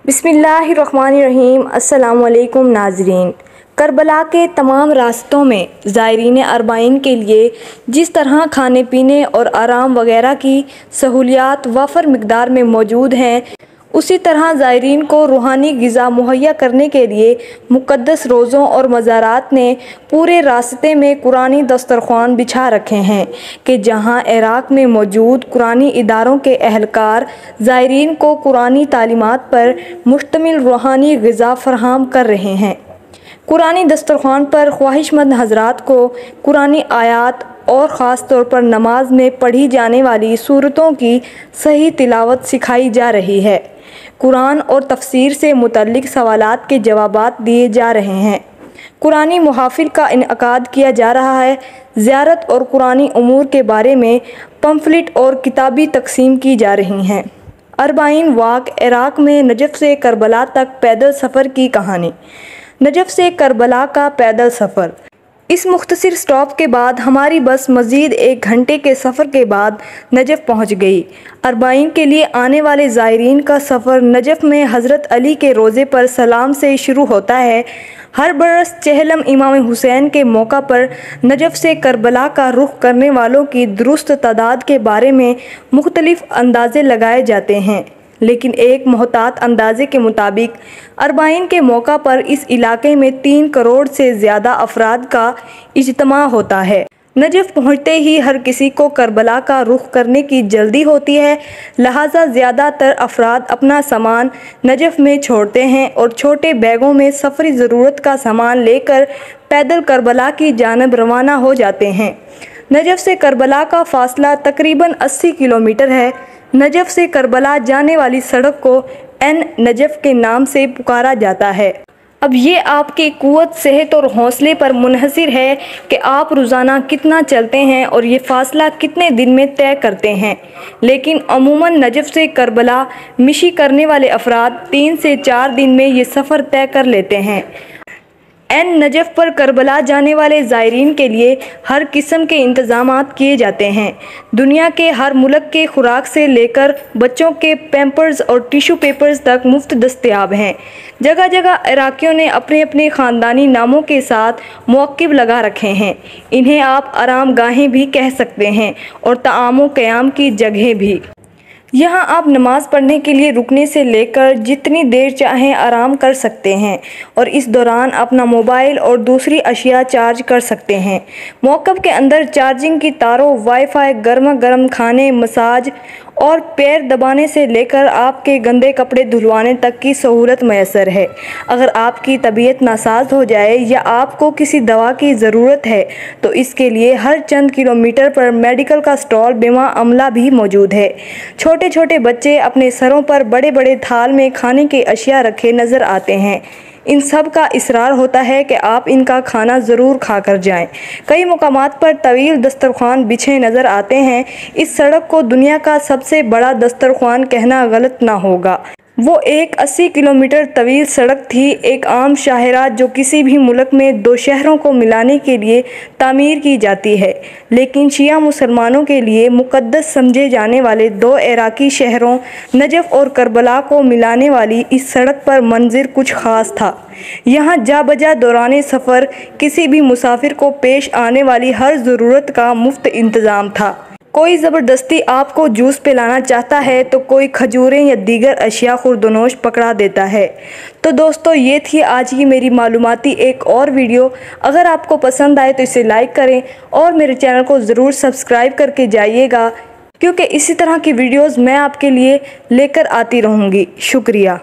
बिस्मिल्लाहिर्रहमानिर्रहीम। अस्सलामुअलैकुम नाज़रीन। करबला के तमाम रास्तों में ज़ायरीन अरबाइन के लिए जिस तरह खाने पीने और आराम वगैरह की सहूलियात वाफर मिकदार में मौजूद हैं, उसी तरह ज़ायरीन को रूहानी ग़िज़ा मुहैया करने के लिए मुक़द्दस रोज़ों और मज़ारात ने पूरे रास्ते में कुरानी दस्तरख़्वान बिछा रखे हैं कि जहां इराक़ में मौजूद कुरानी इदारों के अहलकार ज़ायरीन को कुरानी तालीमात पर मुश्तमिल रूहानी ग़िज़ा फ़राहम कर रहे हैं। कुरानी दस्तरख़्वान पर ख्वाहिशमंद हज़रात को कुरानी आयात और ख़ास तौर पर नमाज में पढ़ी जाने वाली सूरतों की सही तिलावत सिखाई जा रही है। कुरान और तफसीर से मुतल्लिक़ सवालात के जवाबात दिए जा रहे हैं। कुरानी मुहाफ़िल का इनअक़ाद किया जा रहा है। ज़ियारत और कुरानी उमूर के बारे में पम्फलेट और किताबी तक़सीम की जा रही हैं। अरबाइन वाक़ इराक़ में नजफ़ से करबला तक पैदल सफ़र की कहानी। नजफ़ से करबला का पैदल सफ़र। इस मुख्तसर स्टॉप के बाद हमारी बस मज़ीद 1 घंटे के सफ़र के बाद नजफ़ पहुंच गई। अरबाइन के लिए आने वाले ज़ायरीन का सफ़र नजफ़ में हज़रत अली के रोज़े पर सलाम से शुरू होता है। हर बरस चहलम इमाम हुसैन के मौका पर नजफ़ से करबला का रुख करने वालों की दुरुस्त तादाद के बारे में मुख्तलिफ़ अंदाज़े लगाए जाते हैं, लेकिन एक मोहतात अंदाज़े के मुताबिक अरबाइन के मौका पर इस इलाके में 3 करोड़ से ज़्यादा अफराद का इज्तिमा होता है। नजफ़ पहुँचते ही हर किसी को करबला का रुख करने की जल्दी होती है, लिहाजा ज़्यादातर अफराद अपना सामान नजफ़ में छोड़ते हैं और छोटे बैगों में सफ़री ज़रूरत का सामान लेकर पैदल करबला की जानब रवाना हो जाते हैं। नजफ़ से करबला का फ़ासला तकरीबन 80 किलोमीटर है। नजफ़ से करबला जाने वाली सड़क को नजफ़ के नाम से पुकारा जाता है। अब ये आपकी क़ुव्वत, सेहत और हौसले पर मुनहसिर है कि आप रोज़ाना कितना चलते हैं और ये फ़ासला कितने दिन में तय करते हैं, लेकिन अमूमन नजफ़ से करबला मिशी करने वाले अफराद 3 से 4 दिन में ये सफ़र तय कर लेते हैं। नजफ़ पर करबला जाने वाले ज़ायरीन के लिए हर किस्म के इंतज़ामात किए जाते हैं। दुनिया के हर मुल्क के खुराक से लेकर बच्चों के पैम्पर्स और टिशू पेपर्स तक मुफ्त दस्तयाब हैं। जगह जगह इराकियों ने अपने अपने ख़ानदानी नामों के साथ मौक़िफ़ लगा रखे हैं। इन्हें आप आराम गाहें भी कह सकते हैं और ताआमो क़याम की जगह भी। यहाँ आप नमाज़ पढ़ने के लिए रुकने से लेकर जितनी देर चाहें आराम कर सकते हैं और इस दौरान अपना मोबाइल और दूसरी अशिया चार्ज कर सकते हैं। मौक़िफ़ के अंदर चार्जिंग की तारों, वाईफाई, गर्मा गर्म खाने, मसाज और पैर दबाने से लेकर आपके गंदे कपड़े धुलवाने तक की सहूलत मैसर है। अगर आपकी तबीयत नासाज हो जाए या आपको किसी दवा की ज़रूरत है तो इसके लिए हर चंद किलोमीटर पर मेडिकल का स्टॉल बीमा अमला भी मौजूद है। छोटे छोटे बच्चे अपने सरों पर बड़े बड़े थाल में खाने की अशिया रखे नज़र आते हैं। इन सब का इसरार होता है कि आप इनका खाना ज़रूर खा कर जाएँ। कई मुकामात पर तवील दस्तरख़्वान बिछे नज़र आते हैं। इस सड़क को दुनिया का सबसे बड़ा दस्तरख़्वान कहना गलत ना होगा। वो एक 80 किलोमीटर तवील सड़क थी, एक आम शाहराह जो किसी भी मुल्क में 2 शहरों को मिलाने के लिए तामीर की जाती है, लेकिन शिया मुसलमानों के लिए मुक़द्दस समझे जाने वाले 2 इराक़ी शहरों नजफ़ और करबला को मिलाने वाली इस सड़क पर मंज़िर कुछ ख़ास था। यहाँ जा बजा दौरान सफ़र किसी भी मुसाफिर को पेश आने वाली हर ज़रूरत का मुफ्त इंतज़ाम था। कोई ज़बरदस्ती आपको जूस पिलाना चाहता है तो कोई खजूरें या दीगर अशिया खुर्दनोश पकड़ा देता है। तो दोस्तों, ये थी आज की मेरी मालूमाती एक और वीडियो। अगर आपको पसंद आए तो इसे लाइक करें और मेरे चैनल को ज़रूर सब्सक्राइब करके जाइएगा, क्योंकि इसी तरह की वीडियोज़ मैं आपके लिए लेकर आती रहूँगी। शुक्रिया।